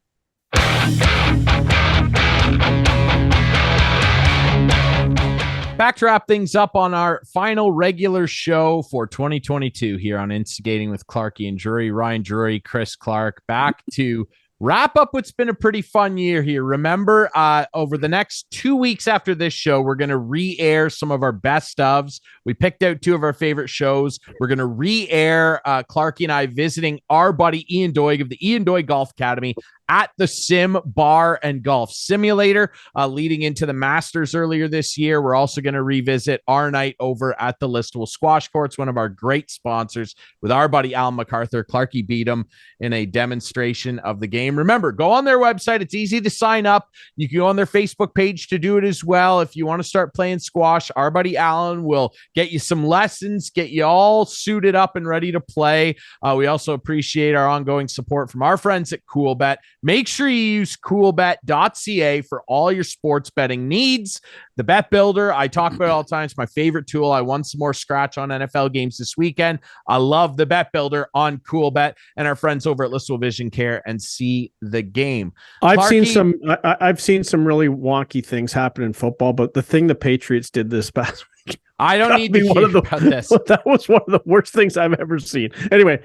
Back to wrap things up on our final regular show for 2022 here on Instigating with Clarkey and Drury. Ryan Drury, Chris Clark, back to wrap up what's been a pretty fun year here. Remember, over the next 2 weeks after this show, we're going to re-air some of our best ofs. We picked out 2 of our favorite shows. We're going to re-air Clarkey and I visiting our buddy Ian Doig of the Ian Doig Golf Academy at the Sim Bar and Golf Simulator, leading into the Masters earlier this year. We're also going to revisit our night over at the Listowel Squash Courts, one of our great sponsors, with our buddy Al MacArthur. Clarkey beat him in a demonstration of the game. game. Remember, go on their website. It's easy to sign up. You can go on their Facebook page to do it as well. If you want to start playing squash, our buddy Alan will get you some lessons, get you all suited up and ready to play. We also appreciate our ongoing support from our friends at Coolbet. Make sure you use coolbet.ca for all your sports betting needs. The Bet Builder, I talk about it all the time. It's my favorite tool. I won some more scratch on NFL games this weekend. I love the Bet Builder on Coolbet and our friends over at Listowel Vision Care and See the Game. I've seen some really wonky things happen in football, but the thing the Patriots did this past week, I don't need to hear about this. That was one of the worst things I've ever seen. Anyway,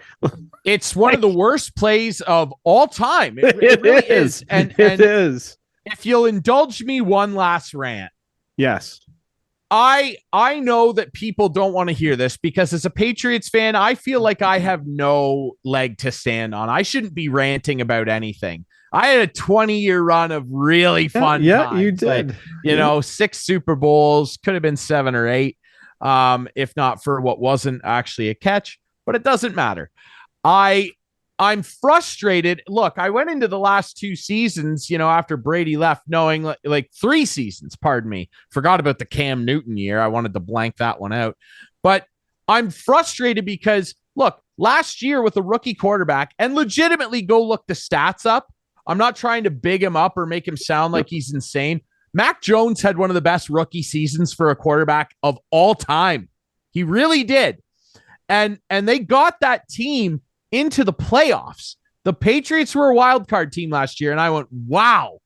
it's one of the worst plays of all time. It really is. And it is. If you'll indulge me one last rant. Yes. I know that people don't want to hear this because as a Patriots fan, I feel like I have no leg to stand on. I shouldn't be ranting about anything. I had a 20-year run of really fun times. You did. Like, 6 Super Bowls, could have been 7 or 8, if not for what wasn't actually a catch, but it doesn't matter. I'm frustrated. Look, I went into the last 2 seasons, after Brady left, knowing like 3 seasons, pardon me. Forgot about the Cam Newton year. I wanted to blank that one out. But I'm frustrated because, look, last year with a rookie quarterback, and legitimately go look the stats up. I'm not trying to big him up or make him sound like he's insane. Mac Jones had one of the best rookie seasons for a quarterback of all time. He really did. And they got that team into the playoffs. The Patriots were a wild card team last year, and I went, wow,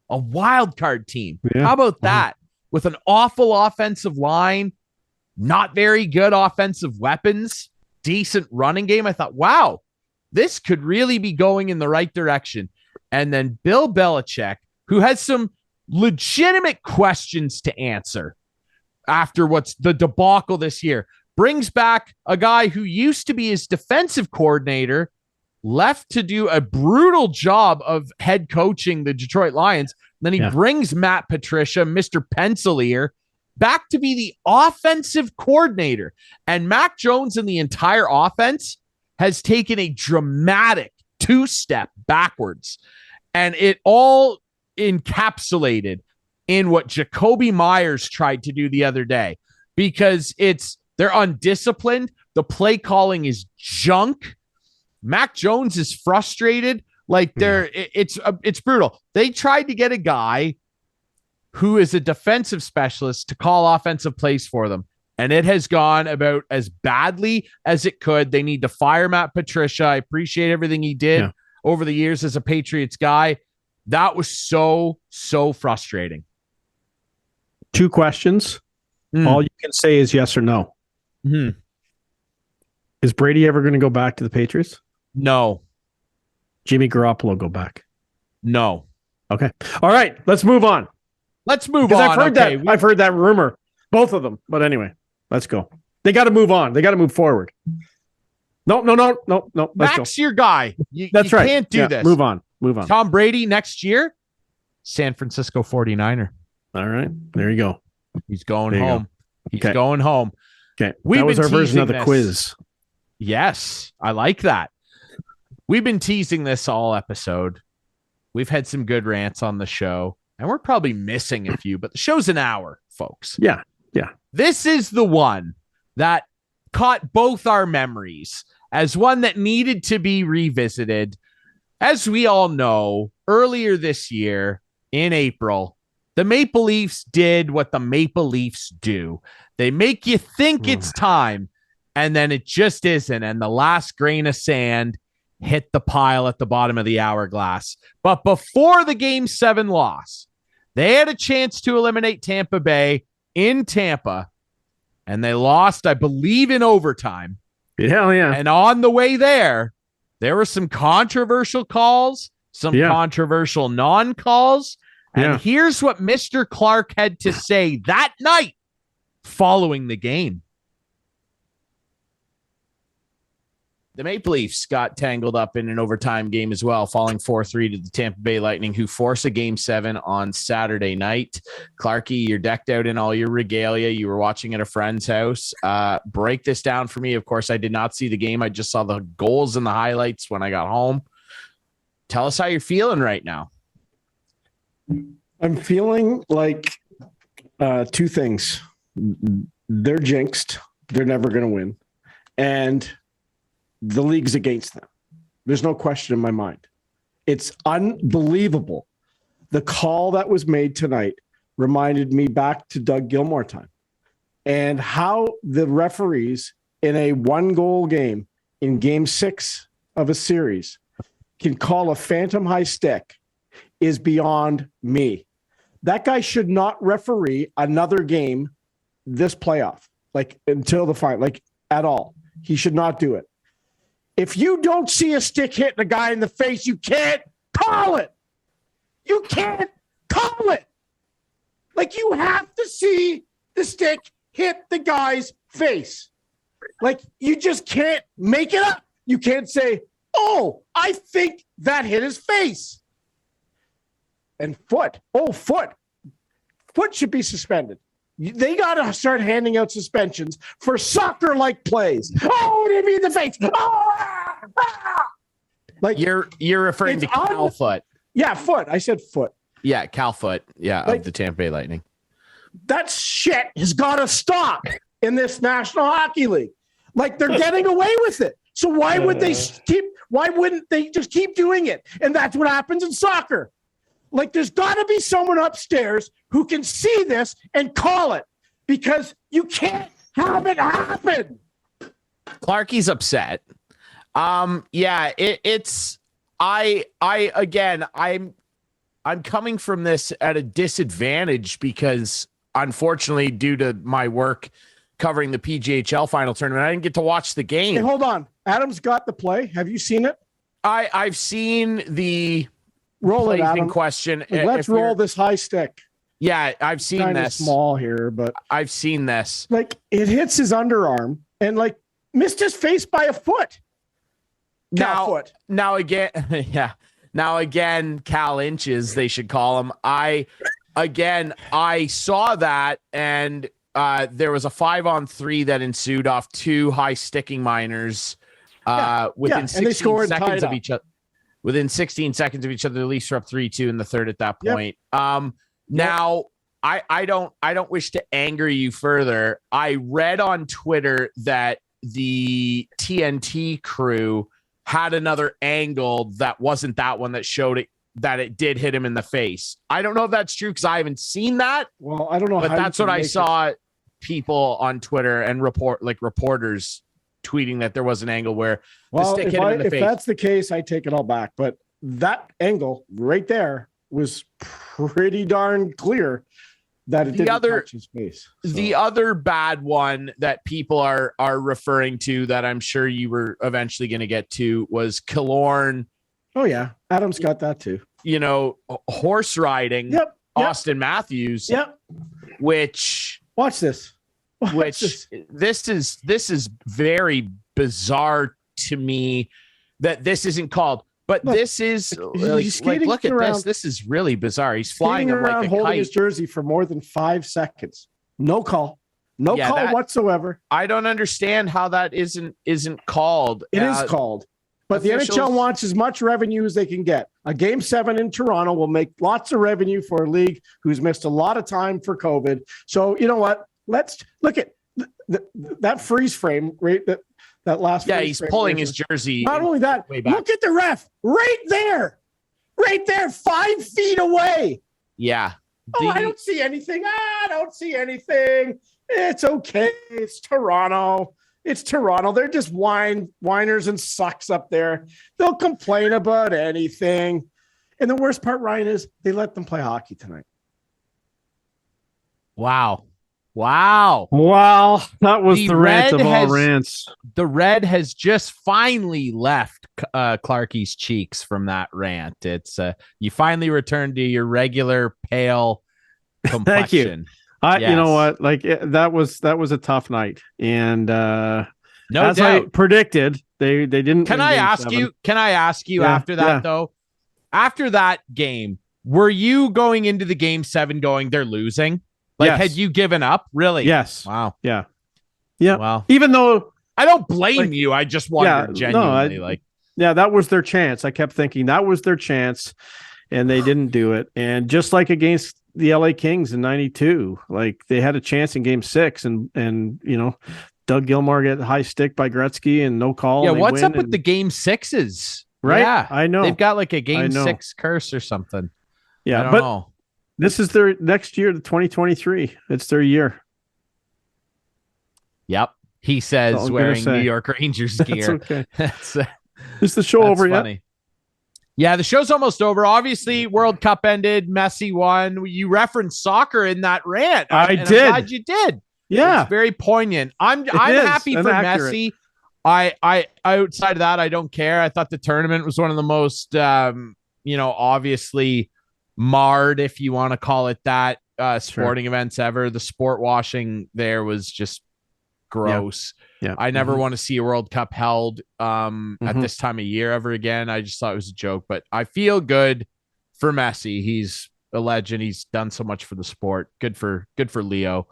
a wild card team. Yeah. How about that? With an awful offensive line, not very good offensive weapons, decent running game. I thought, wow, this could really be going in the right direction. And then Bill Belichick, who has some legitimate questions to answer after what's the debacle this year, brings back a guy who used to be his defensive coordinator, left to do a brutal job of head coaching the Detroit Lions. Then he brings Matt Patricia, Mr. Pencilier, back to be the offensive coordinator. And Mac Jones and the entire offense has taken a dramatic 2-step backwards. And it all encapsulated in what Jacoby Myers tried to do the other day, because they're undisciplined. The play calling is junk. Mac Jones is frustrated. Like it's brutal. They tried to get a guy who is a defensive specialist to call offensive plays for them, and it has gone about as badly as it could. They need to fire Matt Patricia. I appreciate everything he did over the years as a Patriots guy. That was so frustrating. 2 questions. All you can say is yes or no. Mm-hmm. Is Brady ever going to go back to the Patriots? No. Jimmy Garoppolo go back? No. Okay. All right. Let's move on. I've heard that rumor. Both of them. But anyway, let's go. They got to move on. They got to move forward. No. Mac's your guy. That's right. You can't do this. Move on. Tom Brady next year, San Francisco 49er. All right. There you go. He's going home. He's going home. Okay. That was our version of the quiz. Yes. I like that. We've been teasing this all episode. We've had some good rants on the show, and we're probably missing a few, but the show's an hour, folks. Yeah. This is the one that caught both our memories as one that needed to be revisited. As we all know, earlier this year in April, the Maple Leafs did what the Maple Leafs do. They make you think it's time, and then it just isn't. And the last grain of sand hit the pile at the bottom of the hourglass. But before the Game 7 loss, they had a chance to eliminate Tampa Bay in Tampa, and they lost, I believe, in overtime. Hell yeah. And on the way there were some controversial calls, some controversial non-calls. And here's what Mr. Clark had to say that night following the game. The Maple Leafs got tangled up in an overtime game as well, falling 4-3 to the Tampa Bay Lightning, who forced a Game 7 on Saturday night. Clarkey, you're decked out in all your regalia. You were watching at a friend's house. Break this down for me. Of course, I did not see the game. I just saw the goals and the highlights when I got home. tell us how you're feeling right now. I'm feeling like two things. They're jinxed. They're never going to win. And the league's against them. There's no question in my mind. It's unbelievable. The call that was made tonight reminded me back to Doug Gilmour time and how the referees in a 1-goal game in game 6 of a series can call a phantom high stick is beyond me. That guy should not referee another game this playoff, like until the final, like at all. He should not do it. If you don't see a stick hitting a guy in the face, you can't call it. You can't call it. Like, you have to see the stick hit the guy's face. Like, you just can't make it up. You can't say, oh, I think that hit his face. And foot. Oh, foot. Foot should be suspended. They got to start handing out suspensions for soccer-like plays. Oh, what do you mean the face? Oh, Like, you're referring to Cal Foot. Yeah, foot. I said foot. Yeah, Cal Foot. Yeah, like, of the Tampa Bay Lightning. That shit has got to stop in this National Hockey League. Like, they're getting away with it. So why would they why wouldn't they just keep doing it? And that's what happens in soccer. Like, there's got to be someone upstairs who can see this and call it, because you can't have it happen. Clarkey's upset. Yeah, I'm coming from this at a disadvantage because, unfortunately, due to my work covering the PGHL final tournament, I didn't get to watch the game. Hey, hold on. Adam's got the play. Have you seen it? I've seen the roll it, Adam. In question. Let's roll this high stick. Yeah, I've seen kind this. Of small here, but I've seen this. Like, it hits his underarm and like missed his face by a foot. Now again, yeah. Now again, Cal Inches, they should call him. I saw that, and there was a 5-on-3 that ensued off two high sticking minors within 16 seconds of each other. Within 16 seconds of each other, the Leafs were up 3-2 in the third at that point. Now I don't wish to anger you further. I read on Twitter that the TNT crew had another angle that wasn't that one that showed it, that it did hit him in the face. I don't know if that's true because I haven't seen that. Well, I don't know, but that's what I saw. People on Twitter and reporters tweeting that there was an angle where the stick hit him in the face. If that's the case, I take it all back. But that angle right there was pretty darn clear that it didn't touch his face. So. The other bad one that people are referring to that I'm sure you were eventually going to get to was Killorn. Oh, yeah. Adam's got that too. You know, horse riding. Yep. Austin Matthews. Yep. Which... Watch this. This is very bizarre to me that this isn't called. But this is look at this. This is really bizarre. He's flying around like holding his jersey for more than 5 seconds. No call. No call whatsoever. I don't understand how that isn't called. It is called. But the NHL wants as much revenue as they can get. A Game 7 in Toronto will make lots of revenue for a league who's missed a lot of time for COVID. So, you know what? Let's look at that freeze frame, right? That last. Yeah, he's pulling his jersey. Not only that, look at the ref right there, 5 feet away. Yeah. I don't see anything. I don't see anything. It's okay. It's Toronto. They're just whiners and sucks up there. They'll complain about anything. And the worst part, Ryan, is they let them play hockey tonight. Wow. That was the rant of all rants. The red has just finally left Clarkey's cheeks from that rant. It's you finally returned to your regular pale complexion. Thank you. You know what? Like that was a tough night, and no as doubt. I predicted, they didn't. Can I ask you after that though? After that game, were you going into the Game 7 going, they're losing? Like, had you given up? Really? Yes. Wow. Yeah. Well, even though I don't blame you, I just wondered genuinely. Yeah, that was their chance. I kept thinking that was their chance, and they didn't do it. And just like against the LA Kings in '92, like they had a chance in Game 6, and Doug Gilmour get high stick by Gretzky and no call. Yeah, what's up with the Game 6s? Right, yeah, I know they've got like a Game 6 curse or something. Yeah, I don't know. This is their next year, the 2023. It's their year. Yep. He says wearing New York Rangers gear. That's okay. Is the show over funny. yet? Yeah, the show's almost over. Obviously, World Cup ended. Messi won. You referenced soccer in that rant. I did. I'm glad you did. Yeah. It's very poignant. I'm happy for Messi. I outside of that, I don't care. I thought the tournament was one of the most obviously marred, if you want to call it that, sporting events ever. The sport washing there was just gross. Yeah. I never want to see a World Cup held at this time of year ever again. I just thought it was a joke, but I feel good for Messi. He's a legend. He's done so much for the sport. Good for Leo.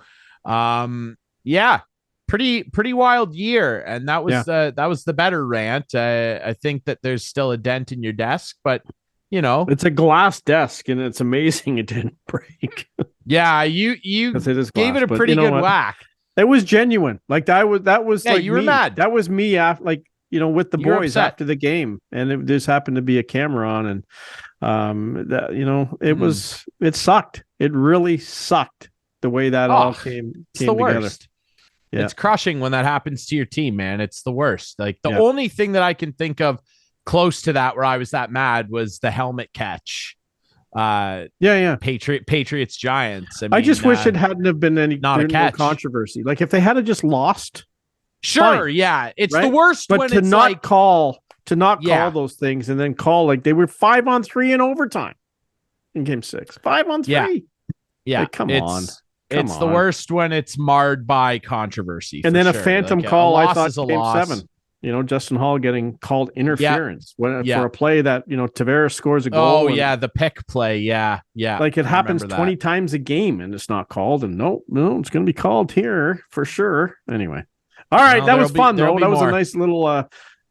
Pretty wild year, and that was the better rant. I think that there's still a dent in your desk, but it's a glass desk, and it's amazing it didn't break. Yeah, you gave it a pretty good whack. It was genuine. Like that was yeah, like you were me. mad. That was me after, with the boys upset after the game, and it just happened to be a camera on, and it sucked. It really sucked the way that all came the together. Worst. Yeah. It's crushing when that happens to your team, man. It's the worst. Like the only thing that I can think of close to that where I was that mad was the helmet catch. Patriots Giants. I just wish it hadn't have been any controversy. Like if they had just lost, sure, fine, yeah, it's right? the worst. But when to it's not call those things and then call like they were 5-on-3 in overtime in Game 6, 5-on-3. Yeah, like, come on. It's the worst when it's marred by controversy. And then a phantom call. I thought Game loss. 7. Justin Hall getting called interference for a play that, Tavares scores a goal. Oh, yeah, the pick play. Yeah. Like it happens 20 times a game and it's not called. And no, it's going to be called here for sure. Anyway. All right. That was fun, though. That was a nice little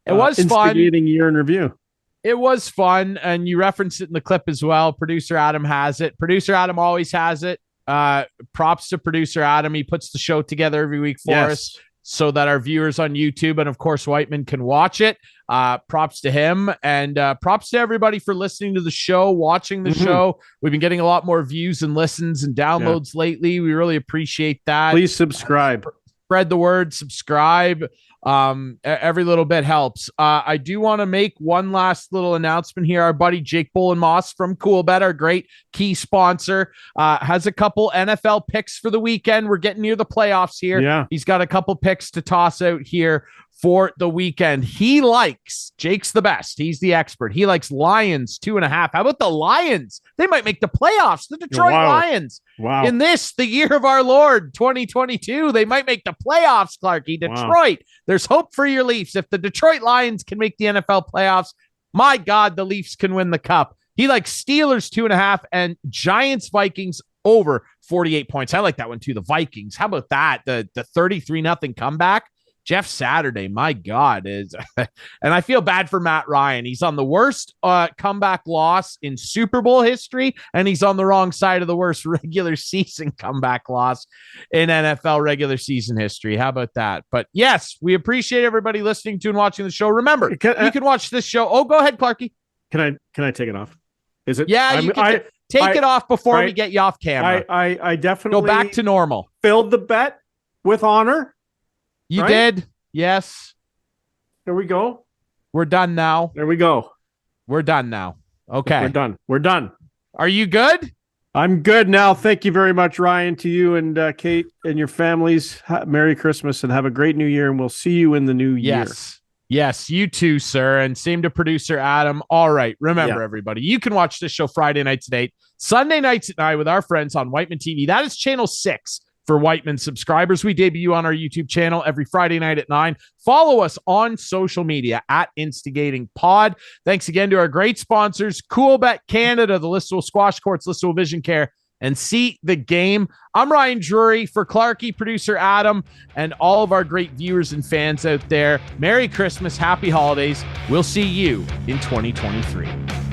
it was instigating year in review. It was fun. And you referenced it in the clip as well. Producer Adam has it. Producer Adam always has it. Props to producer Adam. He puts the show together every week for us, so that our viewers on YouTube and, of course, Whiteman can watch it. Props to him, and props to everybody for listening to the show, watching the show. We've been getting a lot more views and listens and downloads lately. We really appreciate that. Please subscribe. Spread the word, subscribe. Every little bit helps. I do want to make one last little announcement here. Our buddy Jake Bullen-Moss from Coolbet, our great key sponsor, has a couple NFL picks for the weekend. We're getting near the playoffs here. Yeah. He's got a couple picks to toss out here for the weekend. Jake's the best. He's the expert. He likes Lions 2.5. How about the Lions? They might make the playoffs. The Detroit Lions. Wow. In the year of our Lord, 2022, they might make the playoffs, Clarkey. Detroit. Wow. There's hope for your Leafs. If the Detroit Lions can make the NFL playoffs, my God, the Leafs can win the cup. He likes Steelers 2.5 and Giants Vikings over 48 points. I like that one too. The Vikings. How about that? The 33-0 comeback. Jeff Saturday, my God, is and I feel bad for Matt Ryan. He's on the worst comeback loss in Super Bowl history, and he's on the wrong side of the worst regular season comeback loss in NFL regular season history. How about that? But yes, we appreciate everybody listening to and watching the show. Remember, you can watch this show. Oh, go ahead, Clarkey. Can I take it off? Is it? Yeah, you can take it off before we get you off camera. I definitely go back to normal. Filled the bet with honor. You did? Yes. There we go. We're done now. There we go. We're done now. Okay. We're done. Are you good? I'm good now. Thank you very much, Ryan, to you and Kate and your families. Merry Christmas and have a great new year, and we'll see you in the new year. Yes, you too, sir. And same to producer Adam. All right. Remember, everybody, you can watch this show Friday nights at 8, Sunday nights at 9 with our friends on Whiteman TV. That is channel 6. For Whiteman subscribers, we debut on our YouTube channel every Friday night at 9. Follow us on social media at Instigating Pod. Thanks again to our great sponsors, Coolbet Canada, the Listowel Squash Courts, Listowel Vision Care, and seat the game. I'm Ryan Drury for Clarkey, producer Adam, and all of our great viewers and fans out there. Merry Christmas, happy holidays. We'll see you in 2023.